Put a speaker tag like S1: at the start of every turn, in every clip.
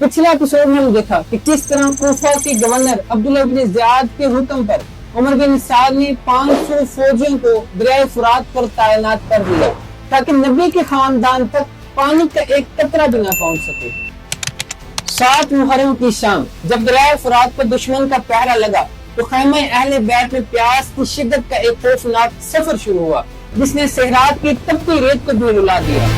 S1: पिछले एपिसोड में हम देखा कि किस तरह कूफा के गवर्नर अब्दुल्ला बिन ज़ियाद के हुक्म पर उमर बिन साद ने 500 फौजियों को दरिया फुरात पर तैनात कर दिया ताकि नबी के खानदान तक पानी का एक कतरा भी न पहुंच सके। 7 मुहर्रम की शाम जब दरिया फुरात पर दुश्मन का पहरा लगा तो खैमा अहले बैत में प्यास की शिद्दत का एक खौफनाक सफर शुरू हुआ जिसने सहरात की तपती रेत को भी रुला दिया।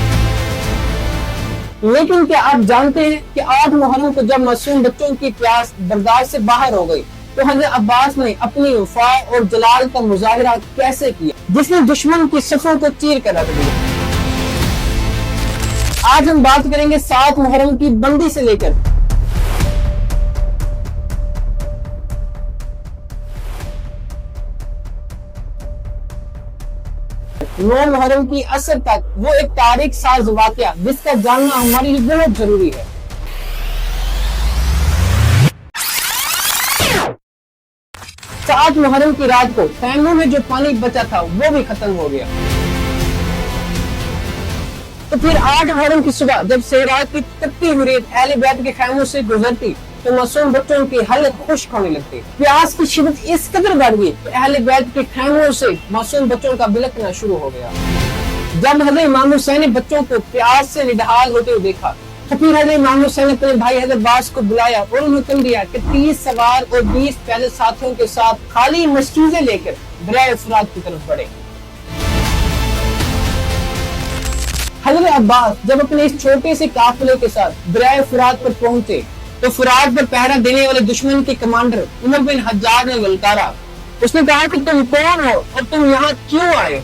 S1: लेकिन क्या आप जानते हैं कि 8 मुहर्रम को जब मासूम बच्चों की प्यास बर्दाश्त से बाहर हो गई तो हज़रत अब्बास ने अपनी वफा और जलाल का मुजाहिरा कैसे किया जिसने दुश्मन की सफों को चीर कर रख दिया। आज हम बात करेंगे 7 मुहर्रम की बंदी से लेकर 9 मुहर्रम की असर तक वो एक तारीख साज वाकया जिसका जानना हमारे लिए बहुत जरूरी है। सात मुहर्रम की रात को खैमों में जो पानी बचा था वो भी खत्म हो गया। तो फिर 8 मुहर्रम की सुबह जब सहरात की तपती हुई रेत अहले बैत के खैमों से गुजरती तो मासूम बच्चों की हालत खुश्क होने लगती। प्यास की शिद्दत इस कदर बढ़ गई कि अहले बैत के खैमों से मासूम बच्चों का बिलखना शुरू हो गया। जब हज़रत इमाम हुसैन ने बच्चों को प्यास से निढाल होते हुए देखा तो फिर हज़रत इमाम हुसैन ने अपने भाई हज़रत अब्बास को बुलाया और उन्हें हुक्म दिया कि 30 सवार और 20 पैदल साथियों के साथ खाली मशकीज़ें लेकर दरिया फुरात की तरफ बढ़े। हज़रत अब्बास जब अपने इस छोटे से काफिले के साथ दरिया फुरात पर पहुंचे तो फुरात पर पहरा देने वाले दुश्मन के कमांडर उमर बिन हज्जाज ने ललकारा। उसने कहा कि तुम कौन हो और तुम यहाँ क्यों आए?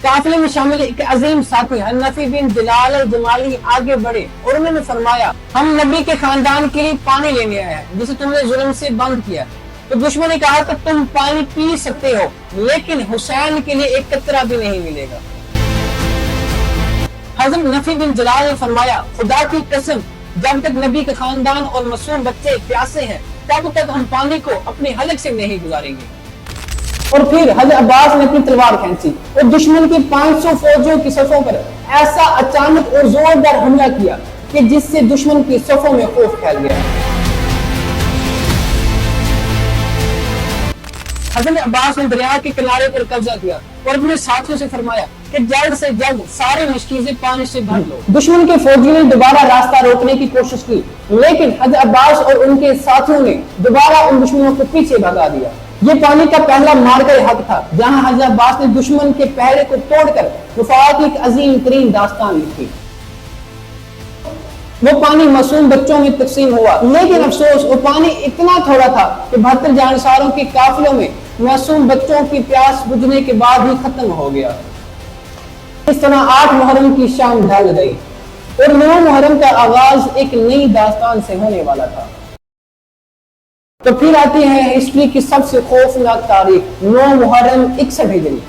S1: काफिले में शामिल एक अजीम साथी नफी बिन जलाल और जमाली आगे बढ़े और उन्होंने फरमाया, हम नबी के खानदान के लिए पानी लेने आए हैं जिसे तुमने जुल्म से बंद किया। तो दुश्मन ने कहा कि तुम पानी पी सकते हो लेकिन हुसैन के लिए एक कतरा भी नहीं मिलेगा। हज़रत नफी बिन जलाल ने फरमाया, खुदा की कसम जब तक नबी के खानदान और मासूम बच्चे प्यासे हैं तब तक हम पानी को अपने हलक से नहीं गुजारेंगे। और फिर हज़रत अब्बास ने अपनी तलवार खींची और दुश्मन के 500 फौजियों की सफों पर ऐसा अचानक और जोरदार हमला किया कि जिससे दुश्मन की सफों में खौफ फैल गया। हज़रत अब्बास ने दरिया के किनारे पर कब्जा किया और अपने साथियों से फरमाया कि जल्द से जल्द सारी मशकीज़ें पानी से भर लो। दुश्मन के फौजियों ने दोबारा रास्ता रोकने की कोशिश की लेकिन हज़रत अब्बास और उनके साथियों ने दोबारा उन दुश्मनों को पीछे भगा दिया। ये पानी का पहला मार्का हक था जहां हज़रत अब्बास ने दुश्मन के पहरे को तोड़कर वफा की एक अजीम तरीन दास्तान लिखी। वो पानी मासूम बच्चों में तकसीम हुआ लेकिन अफसोस वो पानी इतना थोड़ा था कि 72 जानसारों के काफिलों में मासूम बच्चों की प्यास बुझने के बाद ही खत्म हो गया। इस तरह 8 मुहर्रम की शाम ढल गई और 9 मुहर्रम का आगाज एक नई दास्तान से होने वाला था। तो फिर आती है हिस्ट्री की सबसे खौफनाक तारीख 9 मुहर्रम 61 हिजरी।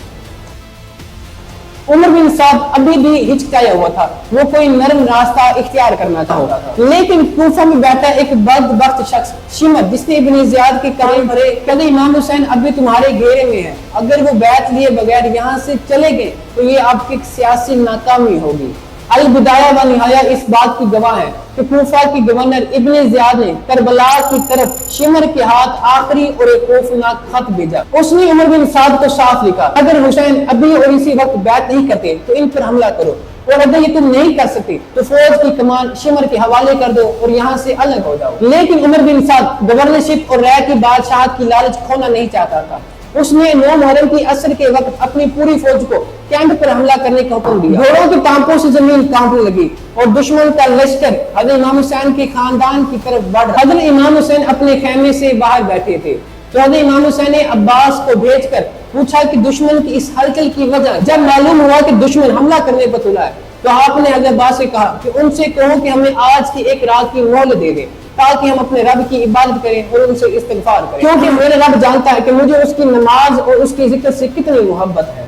S1: उमर बिन साद अभी भी हिचकाया हुआ था, वो कोई नरम रास्ता इख्तियार करना चाहता था लेकिन कूफा में बैठा एक बदबख्त शख्स शिमर जिसने इब्न ज़ियाद के कान भरे कहते इमाम हुसैन अभी तुम्हारे घेरे में है, अगर वो बैत लिए बगैर यहाँ से चले गए तो ये आपकी सियासी नाकामी होगी। अल बिदाया व निहाया इस बात की गवाह है कि कूफा की गवर्नर इब्न ज़ियाद ने करबला की तरफ शिमर के हाथ आखिरी और एक खौफनाक खत भेजा। उसने उमर बिन साद को साफ लिखा, अगर हुसैन अभी और इसी वक्त बैत नहीं करते तो इन पर हमला करो और अगर ये तुम नहीं कर सकते तो फौज की कमान शिमर के हवाले कर दो और यहाँ से अलग हो जाओ। लेकिन उमर बिन साद गवर्नरशिप और राय की बादशाहत की लालच खोना नहीं चाहता था। उसने 9 मुहर्रम की असर के वक्त अपनी पूरी फौज को कैंप पर हमला करने का हुक्म दिया। घोड़ों की टांपों से जमीन कांपने लगी और दुश्मन का लश्कर हज़रत इमाम हुसैन के खानदान की तरफ बढ़। हज़रत इमाम हुसैन अपने खेमे से बाहर बैठे थे तो हज़रत इमाम हुसैन ने अब्बास को भेजकर पूछा कि दुश्मन की इस हलचल की वजह। जब मालूम हुआ कि दुश्मन हमला करने पर तुला है तो आपने हज़रत अब्बास से कहा कि उनसे कहो कि हमें आज की एक रात की मोहलत दे दे ताकि हम अपने रब की इबादत करें और उनसे इस्तिग़फ़ार करें, क्योंकि मेरा रब जानता है कि मुझे उसकी नमाज और उसकी जिक्र से कितनी मोहब्बत है।